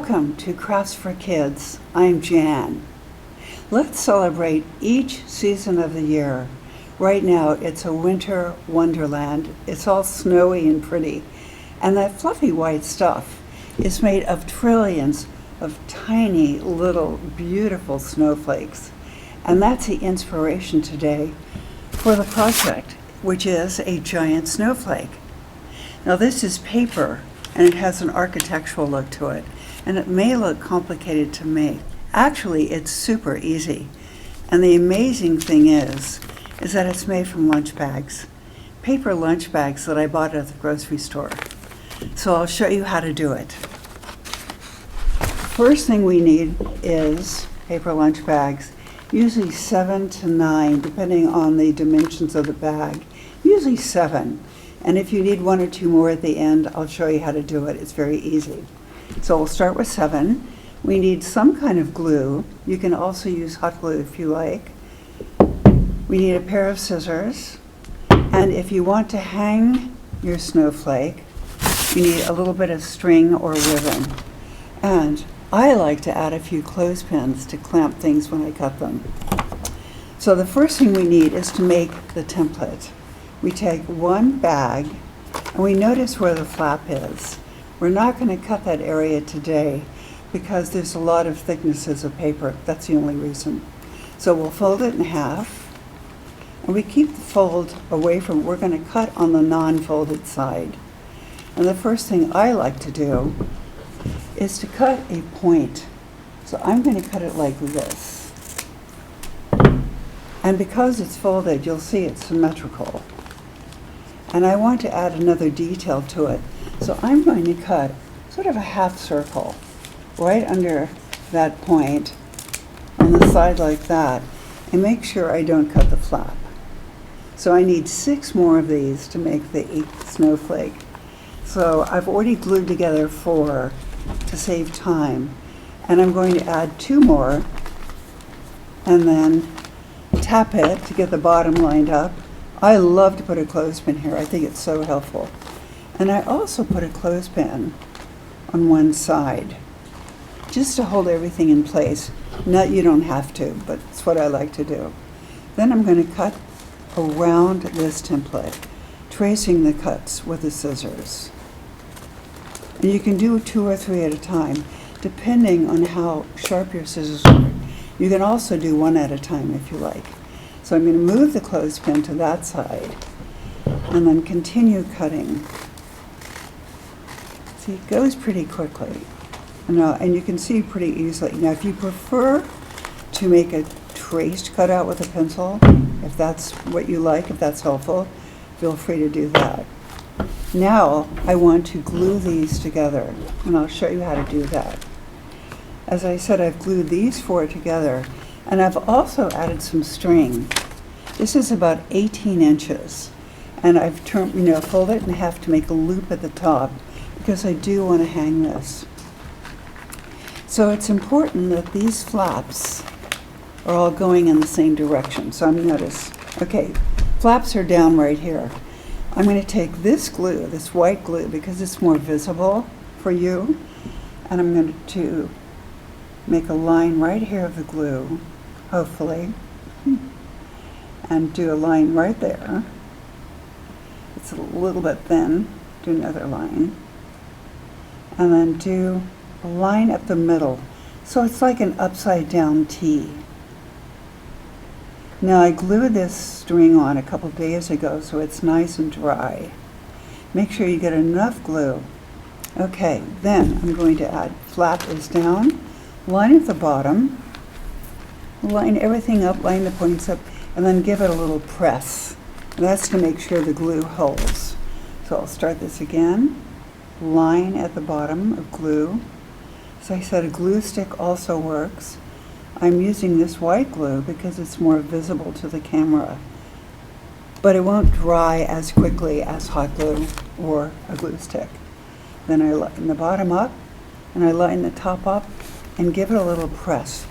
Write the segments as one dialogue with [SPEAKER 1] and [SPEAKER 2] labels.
[SPEAKER 1] Welcome to Crafts for Kids. I'm Jan. Let's celebrate each season of the year. Right now it's a winter wonderland. It's all snowy and pretty. And that fluffy white stuff is made of trillions of tiny little beautiful snowflakes. And that's the inspiration today for the project, which is a giant snowflake. Now this is paper and it has an architectural look to it. And it may look complicated to make. Actually, it's super easy. And the amazing thing is that it's made from lunch bags. Paper lunch bags that I bought at the grocery store. So I'll show you how to do it. First thing we need is paper lunch bags, usually 7 to 9, depending on the dimensions of the bag. Usually 7. And if you need 1 or 2 more at the end, I'll show you how to do it. It's very easy. So we'll start with 7. We need some kind of glue. You can also use hot glue if you like. We need a pair of scissors. And if you want to hang your snowflake, you need a little bit of string or ribbon. And I like to add a few clothespins to clamp things when I cut them. So the first thing we need is to make the template. We take one bag and we notice where the flap is. We're not going to cut that area today because there's a lot of thicknesses of paper. That's the only reason. So we'll fold it in half, and we keep the fold away from, we're going to cut on the non-folded side. And the first thing I like to do is to cut a point. So I'm going to cut it like this. And because it's folded, you'll see it's symmetrical. And I want to add another detail to it. So I'm going to cut sort of a half circle right under that point on the side like that, and make sure I don't cut the flap. So I need 6 more of these to make the 8th snowflake. So I've already glued together 4 to save time, and I'm going to add 2 more and then tap it to get the bottom lined up. I love to put a clothespin here. I think it's so helpful. And I also put a clothespin on one side, just to hold everything in place. Not, you don't have to, but it's what I like to do. Then I'm going to cut around this template, tracing the cuts with the scissors. And you can do 2 or 3 at a time, depending on how sharp your scissors are. You can also do 1 at a time if you like. So I'm going to move the clothespin to that side, and then continue cutting. See, it goes pretty quickly. And you can see pretty easily. Now, if you prefer to make a traced cutout with a pencil, if that's what you like, if that's helpful, feel free to do that. Now, I want to glue these together, and I'll show you how to do that. As I said, I've glued these 4 together, and I've also added some string. This is about 18 inches, and I've folded it in half to make a loop at the top, because I do want to hang this. So it's important that these flaps are all going in the same direction. So notice, okay, flaps are down right here. I'm going to take this glue, this white glue, because it's more visible for you, and I'm going to make a line right here of the glue, hopefully, and do a line right there. It's a little bit thin. Do another line. And then do a line up the middle. So it's like an upside down T. Now I glued this string on a couple days ago, so it's nice and dry. Make sure you get enough glue. Okay, then I'm going to add, flap is down, line at the bottom, line everything up, line the points up, and then give it a little press. And that's to make sure the glue holds. So I'll start this again. Line at the bottom of glue. As I said, a glue stick also works. I'm using this white glue because it's more visible to the camera, but it won't dry as quickly as hot glue or a glue stick. Then I line the bottom up, and I line the top up, and give it a little press.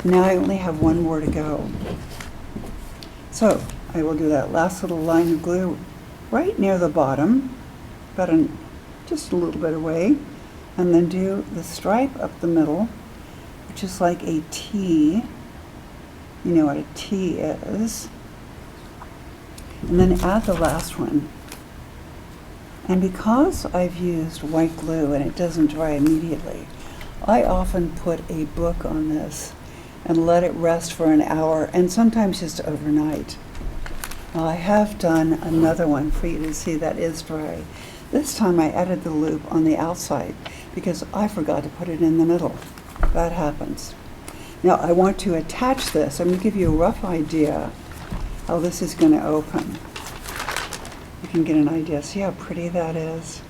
[SPEAKER 1] Now I only have 1 more to go. So I will do that last little line of glue right near the bottom, about just a little bit away, and then do the stripe up the middle, which is like a T. You know what a T is. And then add the last one. And because I've used white glue and it doesn't dry immediately, I often put a book on this and let it rest for an hour, and sometimes just overnight. Now I have done another one for you to see that is dry. This time I added the loop on the outside because I forgot to put it in the middle. That happens. Now I want to attach this. I'm going to give you a rough idea how this is going to open. You can get an idea. See how pretty that is?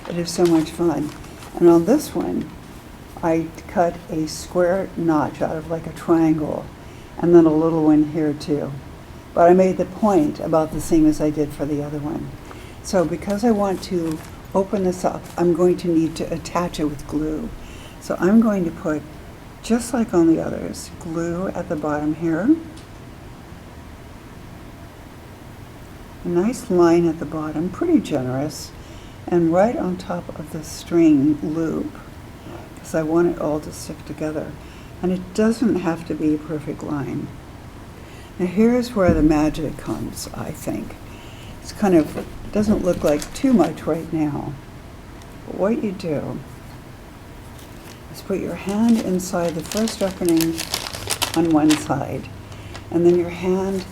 [SPEAKER 1] It is so much fun. And on this one, I cut a square notch out of like a triangle, and then a little one here too. But I made the point about the same as I did for the other one. So because I want to open this up, I'm going to need to attach it with glue. So I'm going to put, just like on the others, glue at the bottom here. A nice line at the bottom, pretty generous, and right on top of the string loop, because I want it all to stick together. And it doesn't have to be a perfect line. Now here's where the magic comes, I think. It's kind of, doesn't look like too much right now. But what you do is put your hand inside the first opening on one side, and then your hand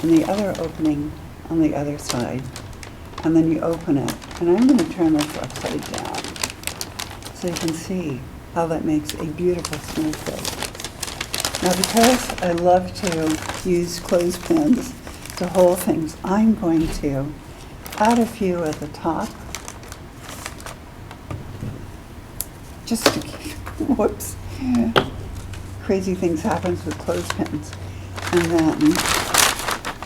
[SPEAKER 1] in the other opening on the other side, and then you open it. And I'm going to turn this upside down so you can see how that makes a beautiful snowflake. Now because I love to use clothespins to hold things, I'm going to add a few at the top, just to keep, whoops, crazy things happen with clothespins. And then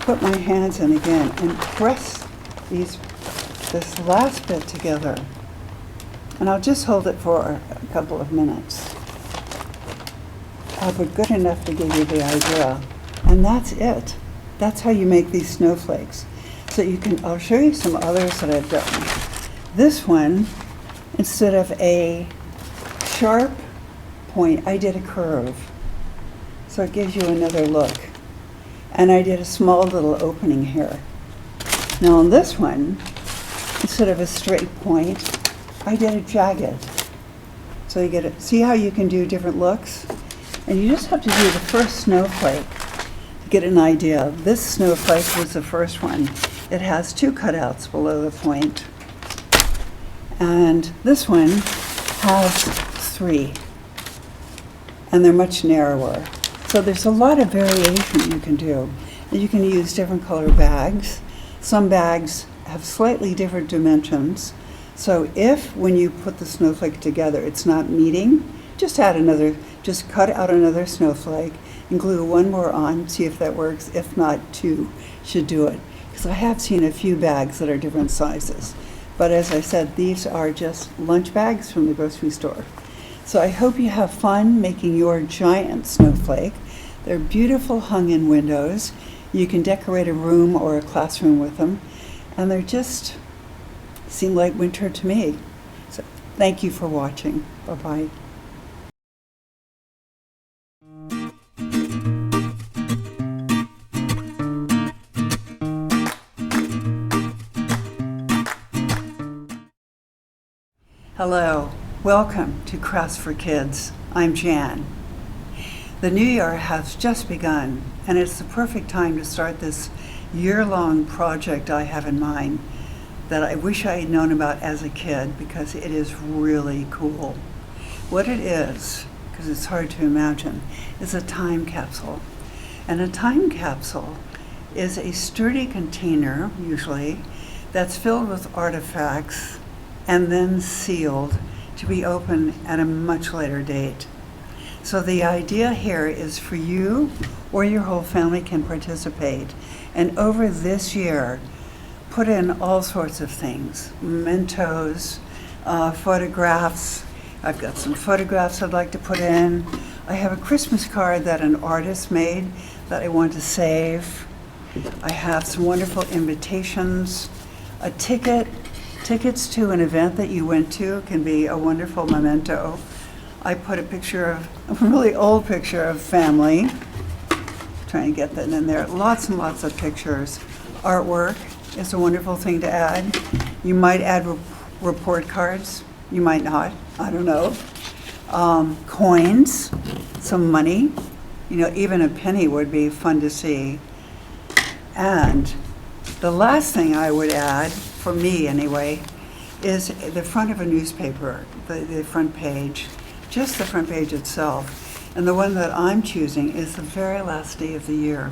[SPEAKER 1] put my hands in again and press this last bit together. And I'll just hold it for a couple of minutes. But good enough to give you the idea. And that's it. That's how you make these snowflakes. So you can, I'll show you some others that I've done. This one, instead of a sharp point, I did a curve. So it gives you another look. And I did a small little opening here. Now on this one, instead of a straight point, I did a jagged. So you get it. See how you can do different looks? And you just have to do the first snowflake to get an idea. This snowflake was the first one. It has two cutouts below the point. And this one has three. And they're much narrower. So there's a lot of variation you can do. You can use different color bags. Some bags have slightly different dimensions. So if, when you put the snowflake together, it's not meeting, just cut out another snowflake and glue one more on, see if that works. If not, two should do it. Because I have seen a few bags that are different sizes. But as I said, these are just lunch bags from the grocery store. So I hope you have fun making your giant snowflake. They're beautiful hung-in windows. You can decorate a room or a classroom with them. And they're just seem like winter to me. So thank you for watching. Bye-bye. Hello, welcome to Crafts for Kids. I'm Jann. The new year has just begun, and it's the perfect time to start this year-long project I have in mind that I wish I had known about as a kid, because it is really cool. What it is, because it's hard to imagine, is a time capsule. And a time capsule is a sturdy container, usually, that's filled with artifacts and then sealed to be opened at a much later date. So the idea here is for you or your whole family can participate. And over this year, put in all sorts of things, mementos, photographs. I've got some photographs I'd like to put in. I have a Christmas card that an artist made that I want to save. I have some wonderful invitations, a ticket Tickets to an event that you went to can be a wonderful memento. I put a really old picture of family. Trying to get that in there. Lots and lots of pictures. Artwork is a wonderful thing to add. You might add report cards. You might not. I don't know. Coins, some money. Even a penny would be fun to see. And the last thing I would add, for me anyway, is the front of a newspaper, the front page, just the front page itself. And the one that I'm choosing is the very last day of the year,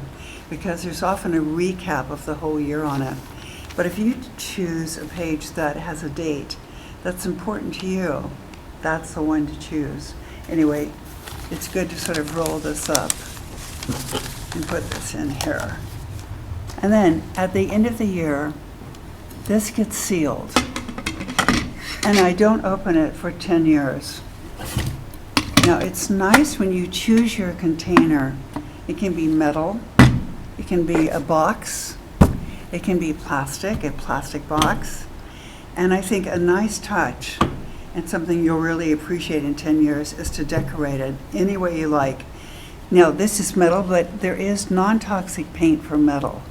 [SPEAKER 1] because there's often a recap of the whole year on it. But if you choose a page that has a date that's important to you, that's the one to choose. Anyway, it's good to sort of roll this up and put this in here. And then at the end of the year, this gets sealed. And I don't open it for 10 years. Now, it's nice when you choose your container. It can be metal, it can be a box, it can be plastic, a plastic box. And I think a nice touch and something you'll really appreciate in 10 years is to decorate it any way you like. Now, this is metal, but there is non-toxic paint for metal,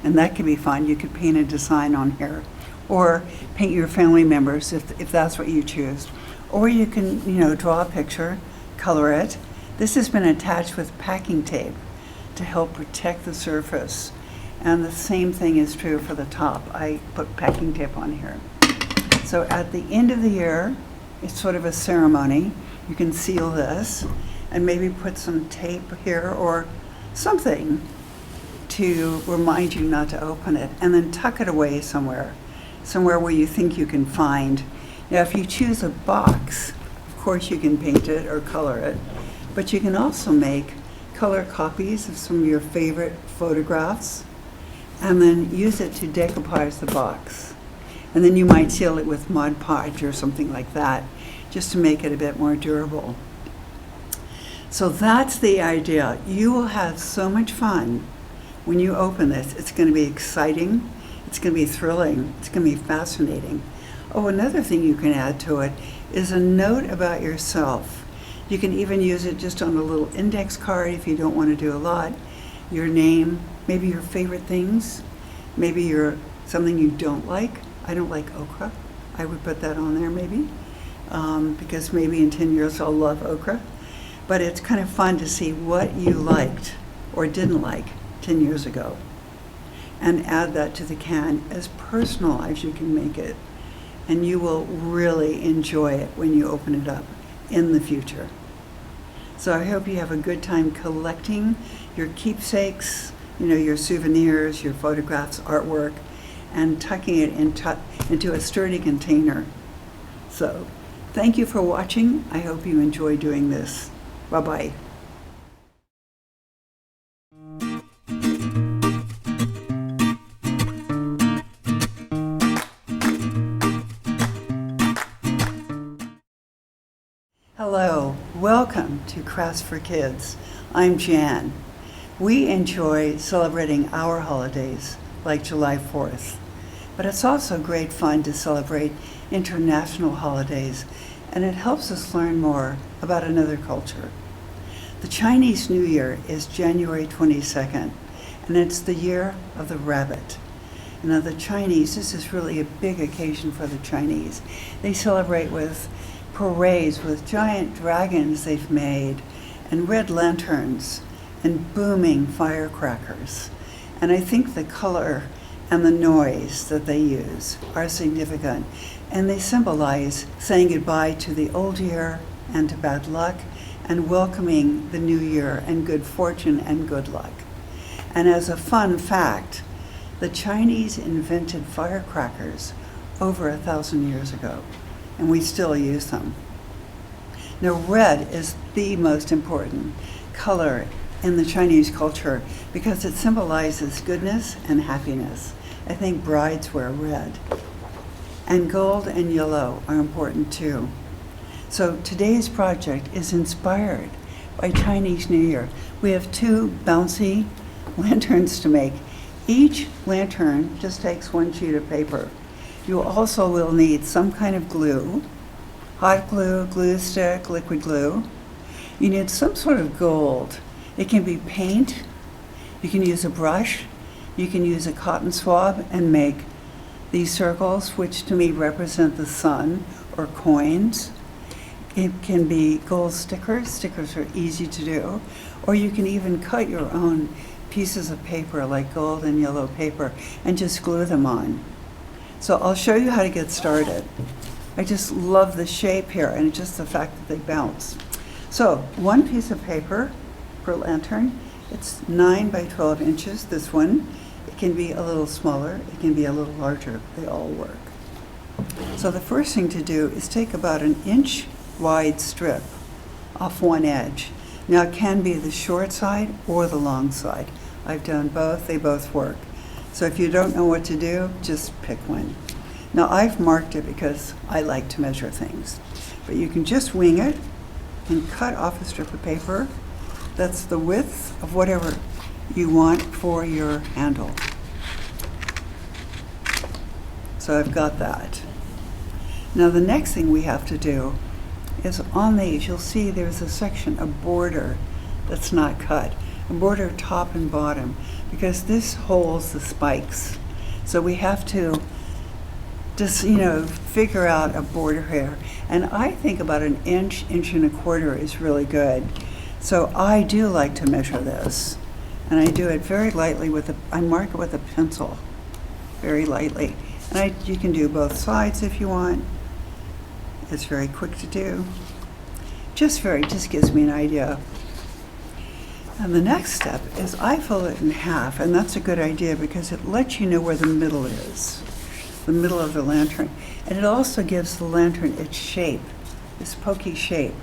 [SPEAKER 1] and that can be fun. You could paint a design on here, or paint your family members if that's what you choose. Or you can, draw a picture, color it. This has been attached with packing tape to help protect the surface. And the same thing is true for the top. I put packing tape on here. So at the end of the year, it's sort of a ceremony. You can seal this and maybe put some tape here or something to remind you not to open it, and then tuck it away somewhere where you think you can find. Now, if you choose a box, of course you can paint it or color it, but you can also make color copies of some of your favorite photographs and then use it to decoupage the box. And then you might seal it with Mod Podge or something like that, just to make it a bit more durable. So that's the idea. You will have so much fun when you open this. It's going to be exciting, it's going to be thrilling, it's going to be fascinating. Oh, another thing you can add to it is a note about yourself. You can even use it just on a little index card if you don't want to do a lot. Your name, maybe your favorite things, maybe something you don't like. I don't like okra. I would put that on there maybe, because maybe in 10 years I'll love okra. But it's kind of fun to see what you liked or didn't like 10 years ago, and add that to the can as personal as you can make it. And you will really enjoy it when you open it up in the future. So I hope you have a good time collecting your keepsakes, your souvenirs, your photographs, artwork, and tucking it into a sturdy container. So thank you for watching. I hope you enjoy doing this. Bye-bye. Hello, welcome to Crafts for Kids. I'm Jann. We enjoy celebrating our holidays, like July 4th, but it's also great fun to celebrate international holidays, and it helps us learn more about another culture. The Chinese New Year is January 22nd, and it's the year of the rabbit. Now the Chinese, this is really a big occasion for the Chinese. They celebrate with parades with giant dragons they've made, and red lanterns, and booming firecrackers. And I think the color and the noise that they use are significant, and they symbolize saying goodbye to the old year and to bad luck, and welcoming the new year and good fortune and good luck. And as a fun fact, the Chinese invented firecrackers over 1,000 years ago, and we still use them. Now, red is the most important color in the Chinese culture because it symbolizes goodness and happiness. I think brides wear red. And gold and yellow are important too. So today's project is inspired by Chinese New Year. We have 2 bouncy lanterns to make. Each lantern just takes 1 sheet of paper, You also will need some kind of glue, hot glue, glue stick, liquid glue. You need some sort of gold. It can be paint, you can use a brush, you can use a cotton swab and make these circles, which to me represent the sun, or coins. It can be gold stickers. Stickers are easy to do. Or you can even cut your own pieces of paper, like gold and yellow paper, and just glue them on. So I'll show you how to get started. I just love the shape here and just the fact that they bounce. So 1 piece of paper per lantern. It's 9 by 12 inches, this one. It can be a little smaller, it can be a little larger. They all work. So the first thing to do is take about an inch wide strip off one edge. Now it can be the short side or the long side. I've done both, they both work. So if you don't know what to do, just pick one. Now I've marked it because I like to measure things. But you can just wing it and cut off a strip of paper. That's the width of whatever you want for your handle. So I've got that. Now the next thing we have to do is on these, you'll see there's a section, a border that's not cut, a border top and bottom, because this holds the spikes. So we have to just, figure out a border here. And I think about an inch, inch and a quarter is really good. So I do like to measure this. And I do it very lightly I mark it with a pencil, very lightly. And you can do both sides if you want. It's very quick to do. Just gives me an idea. And the next step is I fold it in half, and that's a good idea because it lets you know where the middle is, the middle of the lantern. And it also gives the lantern its shape, this pokey shape,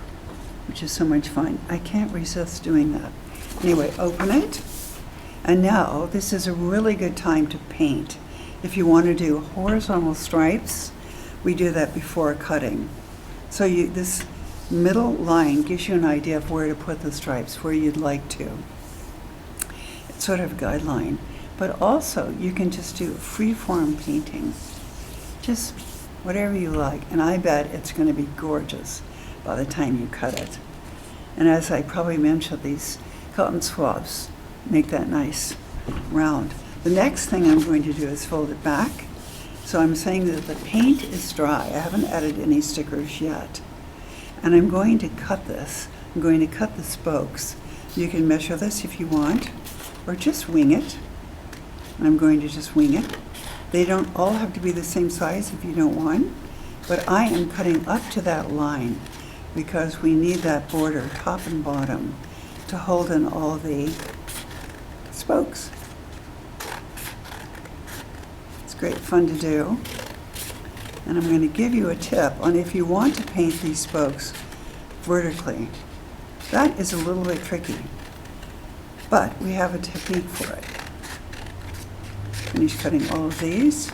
[SPEAKER 1] which is so much fun. I can't resist doing that. Anyway, open it. And now this is a really good time to paint. If you want to do horizontal stripes, we do that before cutting. So this middle line gives you an idea of where to put the stripes, where you'd like to. It's sort of a guideline. But also, you can just do free-form painting. Just whatever you like. And I bet it's going to be gorgeous by the time you cut it. And as I probably mentioned, these cotton swabs make that nice round. The next thing I'm going to do is fold it back. So I'm saying that the paint is dry. I haven't added any stickers yet. And I'm going to cut this. I'm going to cut the spokes. You can measure this if you want, or just wing it. I'm going to just wing it. They don't all have to be the same size if you don't want, but I am cutting up to that line because we need that border, top and bottom, to hold in all the spokes. It's great fun to do. And I'm going to give you a tip on if you want to paint these spokes vertically. That is a little bit tricky, but we have a technique for it. Finish cutting all of these.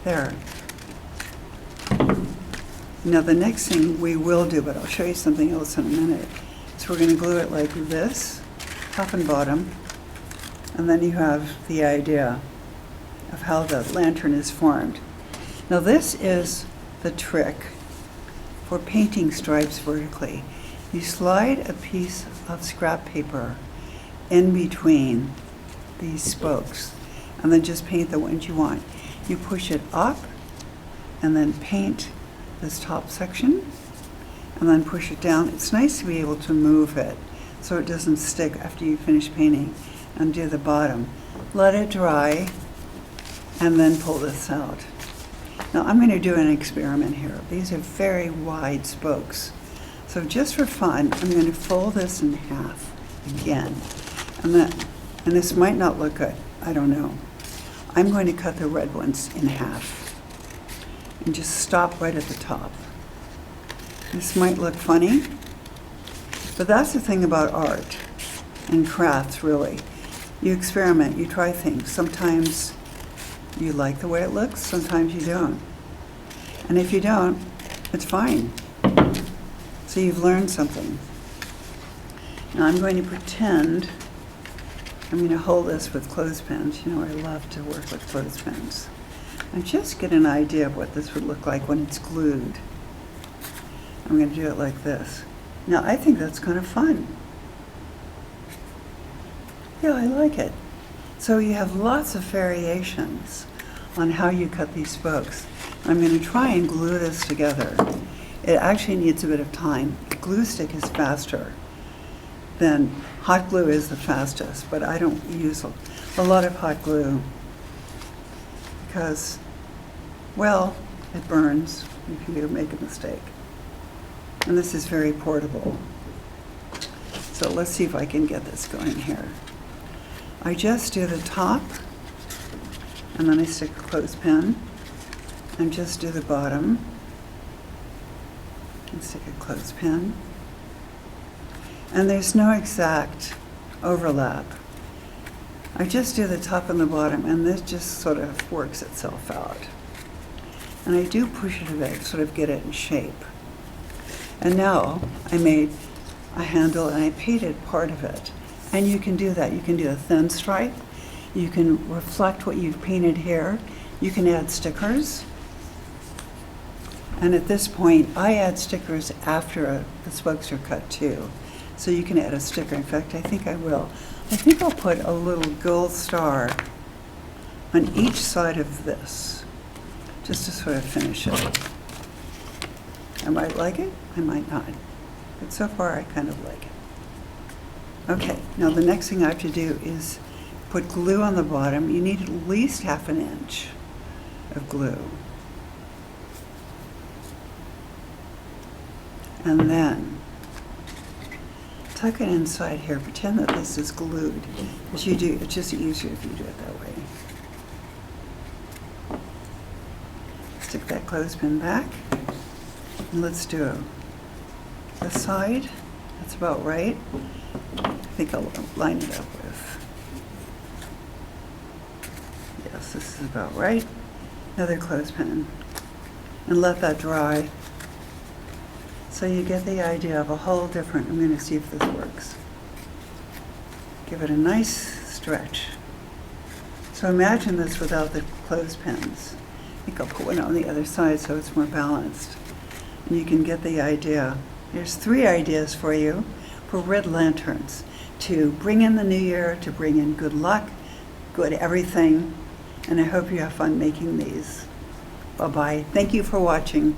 [SPEAKER 1] There. Now the next thing we will do, but I'll show you something else in a minute, is we're going to glue it like this, top and bottom, and then you have the idea of how the lantern is formed. Now this is the trick for painting stripes vertically. You slide a piece of scrap paper in between these spokes and then just paint the ones you want. You push it up and then paint this top section and then push it down. It's nice to be able to move it so it doesn't stick after you finish painting, and do the bottom. Let it dry and then pull this out. Now I'm going to do an experiment here. These are very wide spokes. So just for fun, I'm going to fold this in half again. And this might not look good, I don't know. I'm going to cut the red ones in half and just stop right at the top. This might look funny, but that's the thing about art and crafts, really. You experiment, you try things. Sometimes you like the way it looks, sometimes you don't. And if you don't, it's fine. So you've learned something. Now I'm going to pretend I'm going to hold this with clothespins. You know, I love to work with clothespins. And just get an idea of what this would look like when it's glued. I'm going to do it like this. Now, I think that's kind of fun. Yeah, I like it. So you have lots of variations on how you cut these spokes. I'm going to try and glue this together. It actually needs a bit of time. Glue stick is faster than hot glue is the fastest, but I don't use a lot of hot glue because, well, it burns if you make a mistake. And this is very portable. So let's see if I can get this going here. I just do the top, and then I stick a clothespin, and just do the bottom, and stick a clothespin. And there's no exact overlap. I just do the top and the bottom, and this just sort of works itself out. And I do push it a bit, sort of get it in shape. And now I made a handle and I painted part of it. And you can do that. You can do a thin stripe. You can reflect what you've painted here. You can add stickers. And at this point, I add stickers after the spokes are cut too. So you can add a sticker. In fact, I think I will. I think I'll put a little gold star on each side of this, just to sort of finish it. I might like it, I might not. But so far, I kind of like it. Okay, now the next thing I have to do is put glue on the bottom. You need at least ½ inch of glue. And then tuck it inside here. Pretend that this is glued. As you do, it's just easier if you do it that way. Stick that clothespin back. And let's do this side. That's about right. I think I'll line it up with. Yes, this is about right. Another clothespin. And let that dry. So you get the idea of a whole different, I'm going to see if this works. Give it a nice stretch. So imagine this without the clothespins. I think I'll put one on the other side so it's more balanced. And you can get the idea. There's 3 ideas for you for red lanterns to bring in the new year, to bring in good luck, good everything. And I hope you have fun making these. Bye-bye. Thank you for watching.